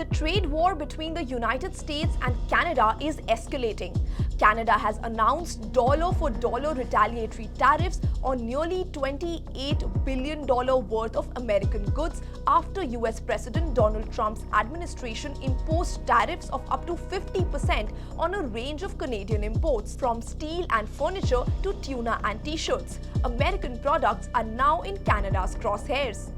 The trade war between the United States and Canada is escalating. Canada has announced dollar-for-dollar retaliatory tariffs on nearly $28 billion worth of American goods after US President Donald Trump's administration imposed tariffs of up to 50% on a range of Canadian imports, from steel and furniture to tuna and t-shirts. American products are now in Canada's crosshairs.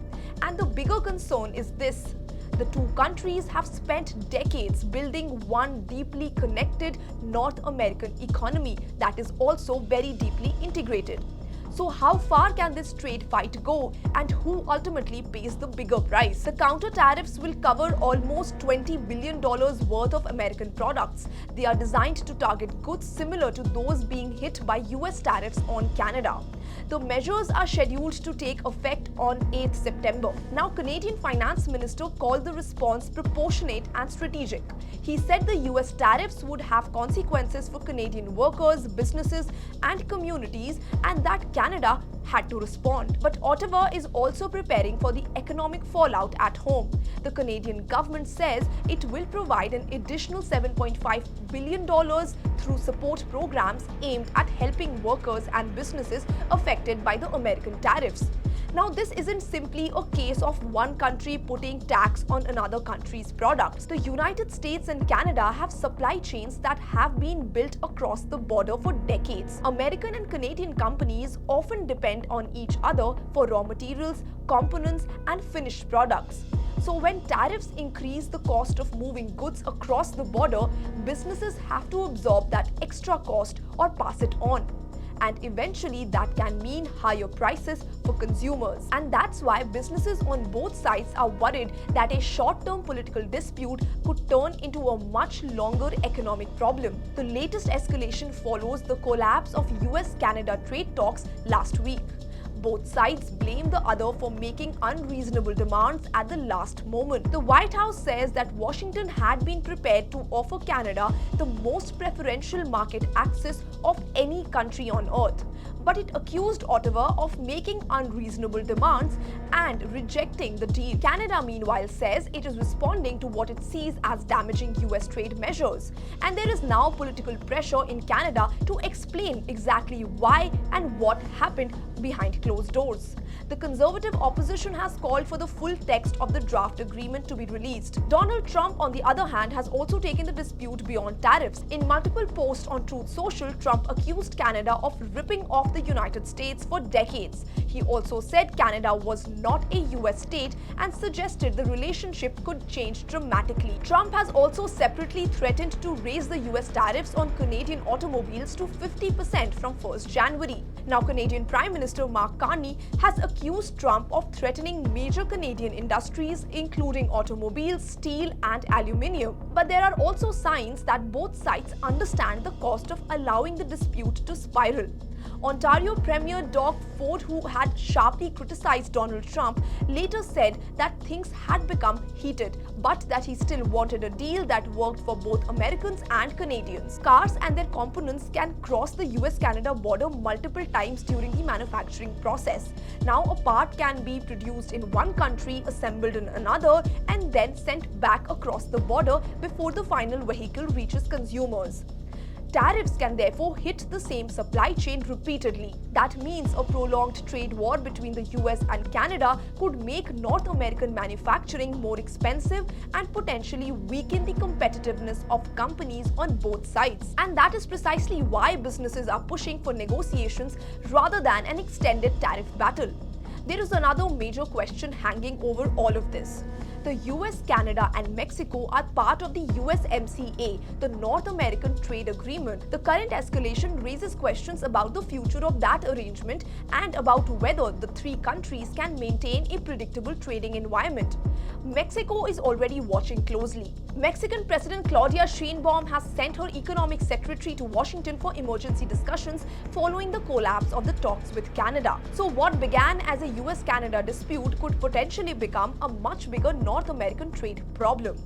And the bigger concern is this: the two countries have spent decades building one deeply connected North American economy that is also very deeply integrated. So how far can this trade fight go, and who ultimately pays the bigger price? The counter tariffs will cover almost $20 billion worth of American products. They are designed to target goods similar to those being hit by US tariffs on Canada. The measures are scheduled to take effect on 8th September. Now, Canadian Finance Minister called the response proportionate and strategic. He said the US tariffs would have consequences for Canadian workers, businesses, and communities, and that Canada had to respond. But Ottawa is also preparing for the economic fallout at home. The Canadian government says it will provide an additional $7.5 billion through support programs aimed at helping workers and businesses affected by the American tariffs. Now, this isn't simply a case of one country putting tax on another country's products. The United States and Canada have supply chains that have been built across the border for decades. American and Canadian companies often depend on each other for raw materials, components, and finished products. So when tariffs increase the cost of moving goods across the border, businesses have to absorb that extra cost or pass it on. And eventually that can mean higher prices for consumers. And that's why businesses on both sides are worried that a short-term political dispute could turn into a much longer economic problem. The latest escalation follows the collapse of US-Canada trade talks last week. Both sides blame the other for making unreasonable demands at the last moment. The White House says that Washington had been prepared to offer Canada the most preferential market access of any country on earth. But it accused Ottawa of making unreasonable demands and rejecting the deal. Canada, meanwhile, says it is responding to what it sees as damaging US trade measures. And there is now political pressure in Canada to explain exactly why and what happened behind closed doors. The Conservative opposition has called for the full text of the draft agreement to be released. Donald Trump, on the other hand, has also taken the dispute beyond tariffs. In multiple posts on Truth Social, Trump accused Canada of ripping off the United States for decades. He also said Canada was not a US state and suggested the relationship could change dramatically. Trump has also separately threatened to raise the US tariffs on Canadian automobiles to 50% from 1st January. Now, Canadian Prime Minister Mark Carney has accused Trump of threatening major Canadian industries, including automobiles, steel, and aluminium. But there are also signs that both sides understand the cost of allowing the dispute to spiral. Ontario Premier Doug Ford, who had sharply criticized Donald Trump, later said that things had become heated, but that he still wanted a deal that worked for both Americans and Canadians. Cars and their components can cross the US-Canada border multiple times during the manufacturing process. Now, a part can be produced in one country, assembled in another, and then sent back across the border before the final vehicle reaches consumers. Tariffs can therefore hit the same supply chain repeatedly. That means a prolonged trade war between the US and Canada could make North American manufacturing more expensive and potentially weaken the competitiveness of companies on both sides. And that is precisely why businesses are pushing for negotiations rather than an extended tariff battle. There is another major question hanging over all of this. The US, Canada, and Mexico are part of the USMCA, the North American Trade Agreement. The current escalation raises questions about the future of that arrangement and about whether the three countries can maintain a predictable trading environment. Mexico is already watching closely. Mexican President Claudia Sheinbaum has sent her economic secretary to Washington for emergency discussions following the collapse of the talks with Canada. So what began as a US-Canada dispute could potentially become a much bigger North American trade problem.